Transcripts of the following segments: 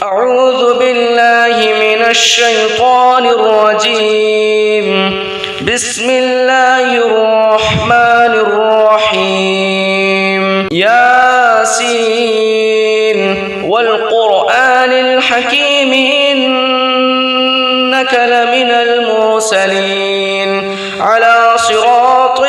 أعوذ بالله من الشيطان الرجيم. بسم الله الرحمن الرحيم. ياسين والقرآن الحكيم إنك لمن المرسلين على صراط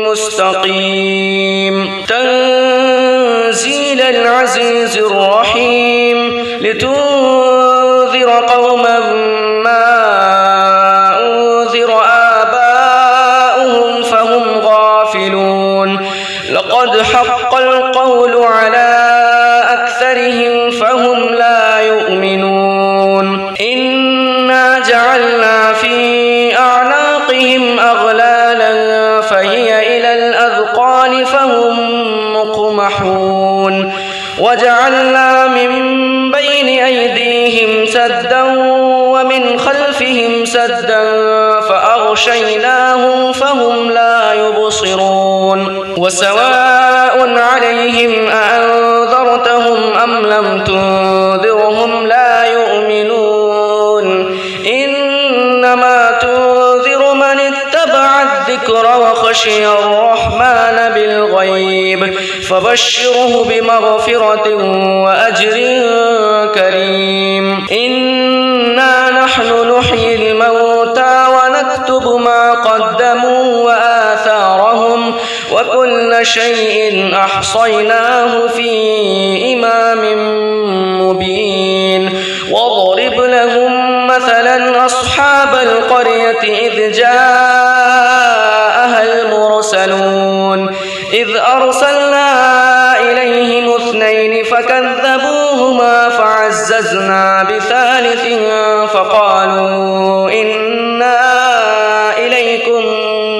مستقيم. تنزيل العزيز الرحيم لتنذر قوما ما أنذر آباؤهم فهم غافلون. لقد حق القول على أكثرهم فهم لا يؤمنون. إنا جعلنا في أعناقهم أغلالا فهي إلى الأذقان فهم مقمحون. وجعلنا من بين أيديهم سدا ومن خلفهم سدا فأغشيناهم فهم لا يبصرون. وسواء عليهم أأنذرتهم أم لم تنذرهم لا يؤمنون. إنما تنذر من اتبع الذكر وخشي الرحمن بالغيب فبشره بمغفرة وأجر كريم. إنا نحن نحيي الموتى ونكتب ما قدموا وآثارهم وكل شيء أحصيناه في إمام مبين. واضرب لهم مثلا أصحاب القرية إذ جاءها المرسلون إذ أرسلنا إليهم اثنين فكذبوهما فعززنا بثالث فقالوا إنا إليكم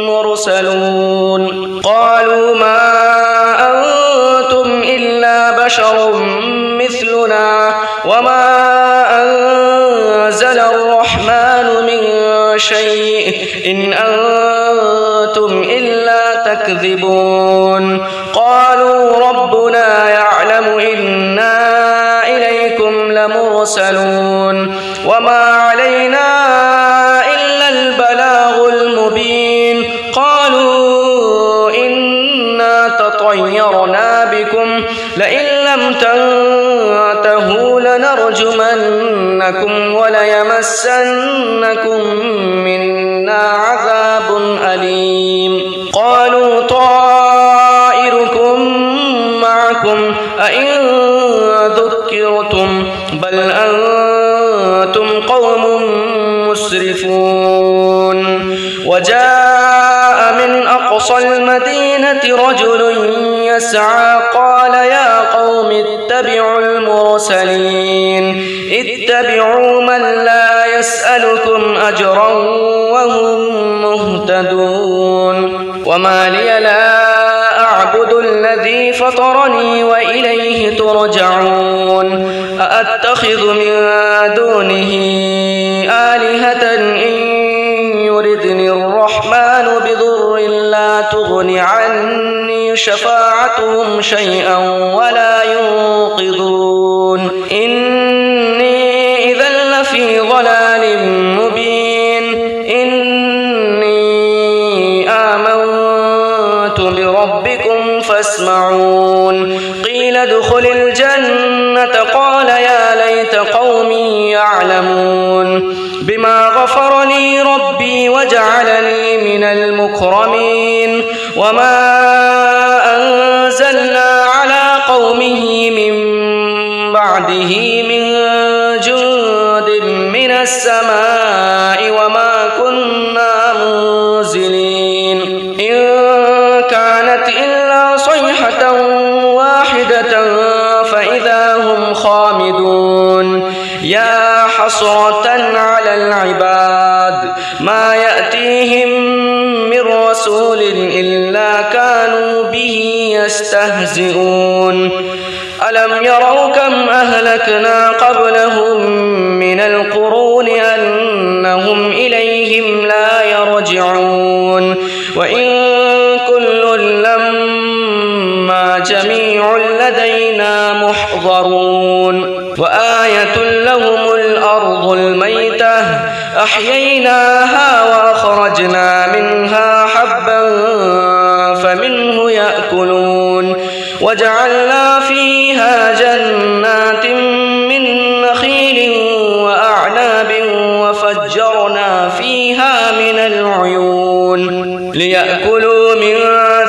مرسلون. قالوا ما أنتم إلا بشر مثلنا وما أنزل الرحمن من شيء إن أنتم إلا تكذبون. قالوا ربنا يعلم إنا إليكم لمرسلون وما علينا إلا البلاغ المبين. قالوا إنا تطيرنا بكم لئن لم تنتهوا لنرجمنكم وليمسنكم منا عذاب أليم. قالوا طائركم معكم أئن ذكرتم بل أنتم قوم مسرفون. وجاء من أقصى المدينة رجل يسعى قال يا قوم اتبعوا المرسلين اتبعوا من لا يسألكم أجرا وهم مهتدون. وما لي لا أعبد الذي فطرني وإليه ترجعون. أأتخذ من دونه آلهة إن يردني الرحمن بضر لا تغن عني شفاعتهم شيئا ولا ينقذون. إني إذا لفي ضلال مبين. إني آمنت بربكم فاسمعون. قيل ادخل الجنة قال يا ليت قومي يعلمون بما غفر لي ربي وجعلني من المكرمين. وما أنزلنا على قومه من بعده من جند من السماء وما كنا منزلين. إن كانت إلا صيحة واحدة فإذا هم خامدون. يا حسرة على العباد ما يأتيهم من رسول إلا كانوا به يستهزئون. ألم يروا كم أهلكنا قبلهم من القرون أنهم إليهم لا يرجعون. وإن كل لما جميع لدينا محضرون. وآية لهم الأرض الميتة أحييناها وأخرجنا منها حبا فمنه يأكلون وجعلنا فيها جنات من نخيل وأعناب وفجرنا فيها من العيون ليأكلوا من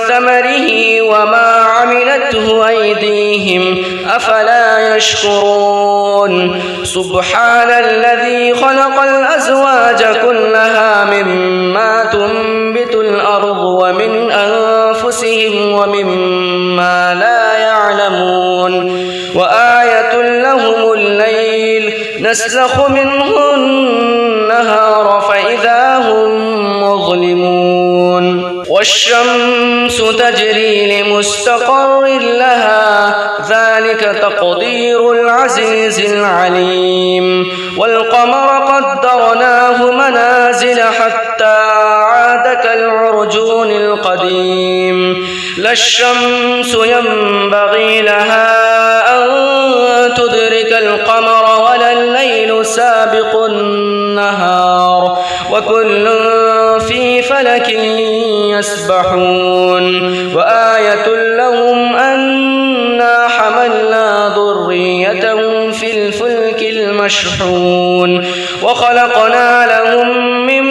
ثمره وما عملته أيديهم أفلا يشكرون سبحان الذي خلق الأزواج كلها مما تنبت الأرض ومن أنفسهم ومما لا يعلمون وآية لهم الليل نسلخ منه النهار فإذا هم مظلمون والشمس تجري لمستقر لها ذلك تقدير العزيز العليم والقمر قدرناه منازل حتى عاد كالعرجون القديم لا الشمس ينبغي لها أن تدرك القمر ولا الليل سابق النهار وكل في فلك يسبحون وآية لهم أنا حملنا ذريتهم في الفلك المشحون وخلقنا لهم من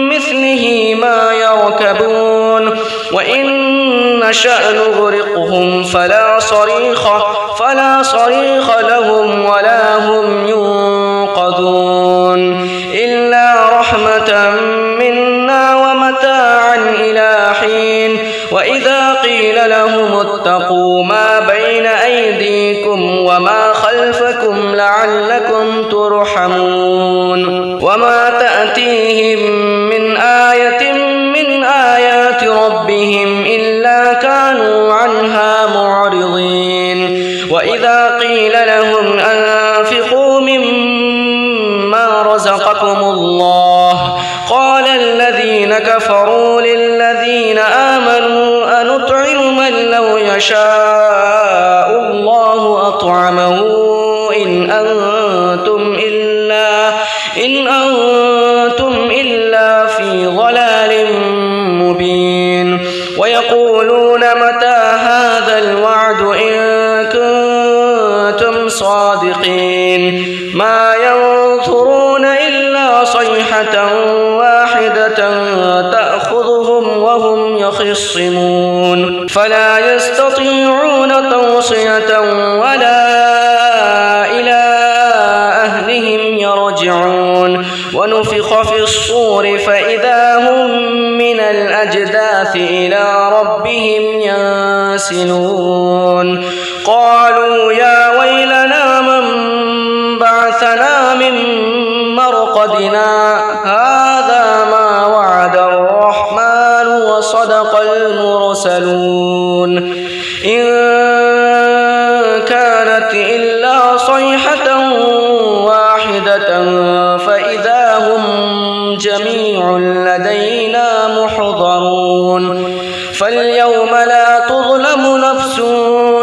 مثله ما يركبون وإن نشأ نغرقهم فلا صريخ لهم ولا هم ينقذون إلا رحمة منا ومتاعا إلى حين وإذا قيل لهم اتقوا ما بين أيديكم وما خلفكم لعلكم ترحمون وما تأتيهم من آية من آيات ربهم إلا كانوا عنها معرضين وإذا قيل لهم أنفقوا مما رزقكم الله قال الذين كفروا للذين آمنوا أنطعم من لو يشاء الله أطعمه إن أنتم إلا في ضلال مبين ويقولون متى هذا الوعد إن كنتم صادقين ما ينظرون إلا صيحة واحدة تأخذهم وهم يخصمون فلا يستطيعون توصية ولا إلى أهلهم يرجعون ونفخ في الصور فإذا هم من الأجداث إلى ربهم ينسلون قالوا يا ويلنا من بعثنا من مرقدنا هذا ما وعد الرحمن وصدق المرسلون إن كانت إلا صيحة واحدة فإذا هم جميع لدينا محضرون فاليوم لا تظلم نفس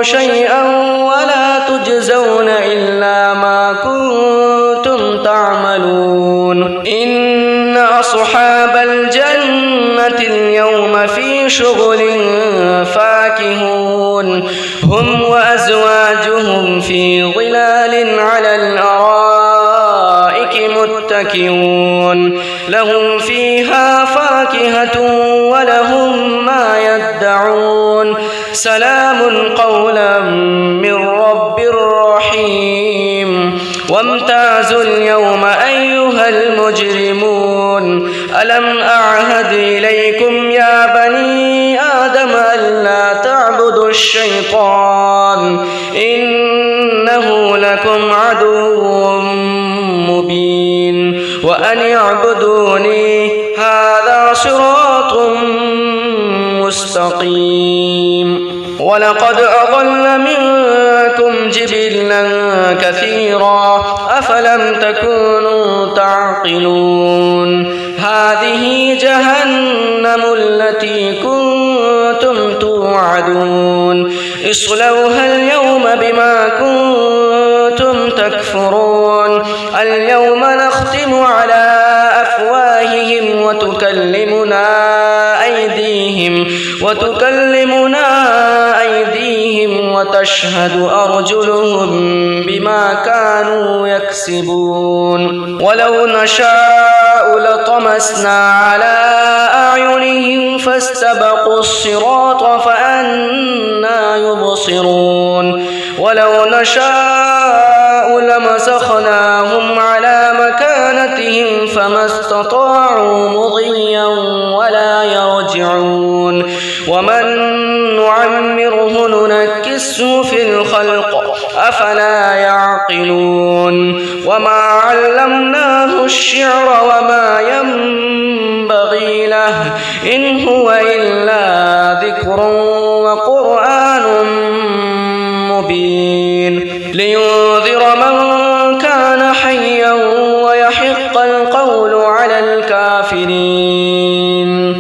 شيئا ولا تجزون إلا ما كنتم تعملون إن أصحاب الجنة اليوم في شغل فاكهون هم وأزواجهم في ظلال على الأرائك متكئون لهم فيها فاكهة ولهم ما يدعون سلام قولا من رب رحيم وامتازوا اليوم أيها المجرمون ألم أعهد إليكم يا بني آدم ألا تعبدوا الشيطان إنه لكم عدو مبين وأن اعبدوني هذا صراط مستقيم ولقد أضل منكم جبلا كثيرا أفلم تكونوا تعقلون هذه جهنم التي كنتم توعدون اصلوها اليوم بما كنتم تكفرون اليوم نختم على أفواههم وتكلمنا أيديهم وتشهد أرجلهم بما كانوا يكسبون ولو نشاء لطمسنا على أعينهم فاستبقوا الصراط فأنى يبصرون ولو نشاء لمسخناهم على مكانتهم فما استطاعوا مضيا ولا يرجعون ومن نعمره ننكسه في الخلق أفلا يعقلون وما علمناه الشعر وما ينبغي له إن هو إلا ذكر وقرآن مبين لينذر من كان حيا ويحق القول على الكافرين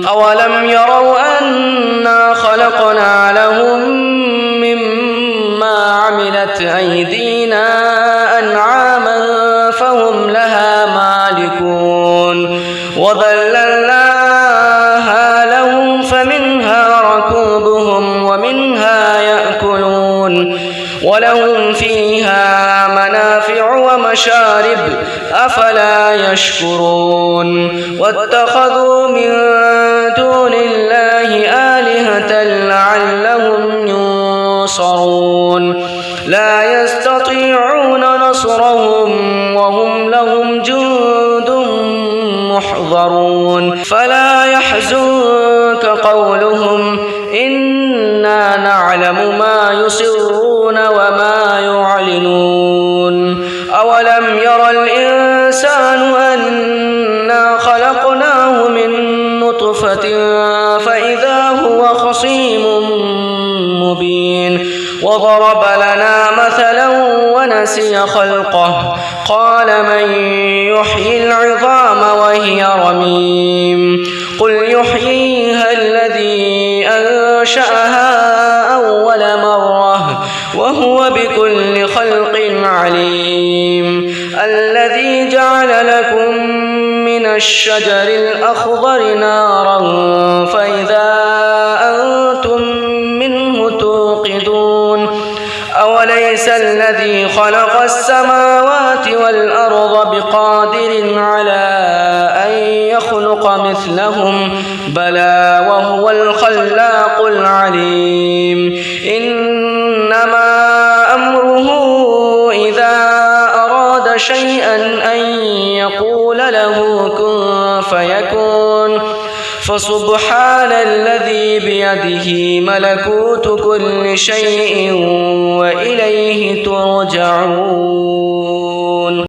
أولم يروا أنا خلقنا لهم مما عملت أيدينا أنعاما فهم لها مالكون وذللناها لهم فمنها ركوبهم ومنها يأكلون ولهم فيها منافع ومشارب أفلا يشكرون واتخذوا من دون الله آلهة لعلهم ينصرون لا يستطيعون نصرهم وهم لهم جند محضرون فلا يحزنك قولهم إنا نعلم ما يسرون وما يعلنون أولم ير الإنسان أنا خلقناه من نطفة فإذا هو خصيم مبين وضرب لنا مثلا ونسي خلقه قال من يحيي العظام وهي رميم قل يحييها الذي أنشأها أول مرة وهو بكل خلق عليم الذي جعل لكم من الشجر الأخضر نارا فإذا أنتم منه توقدون أوليس الذي خلق السماوات والأرض بقادر على أن يخلق مثلهم بلى وهو الخلاق العليم إنما أمره إذا أراد شيئا أن يقول له كن فيكون فسبحان الذي بيده ملكوت كل شيء وإليه ترجعون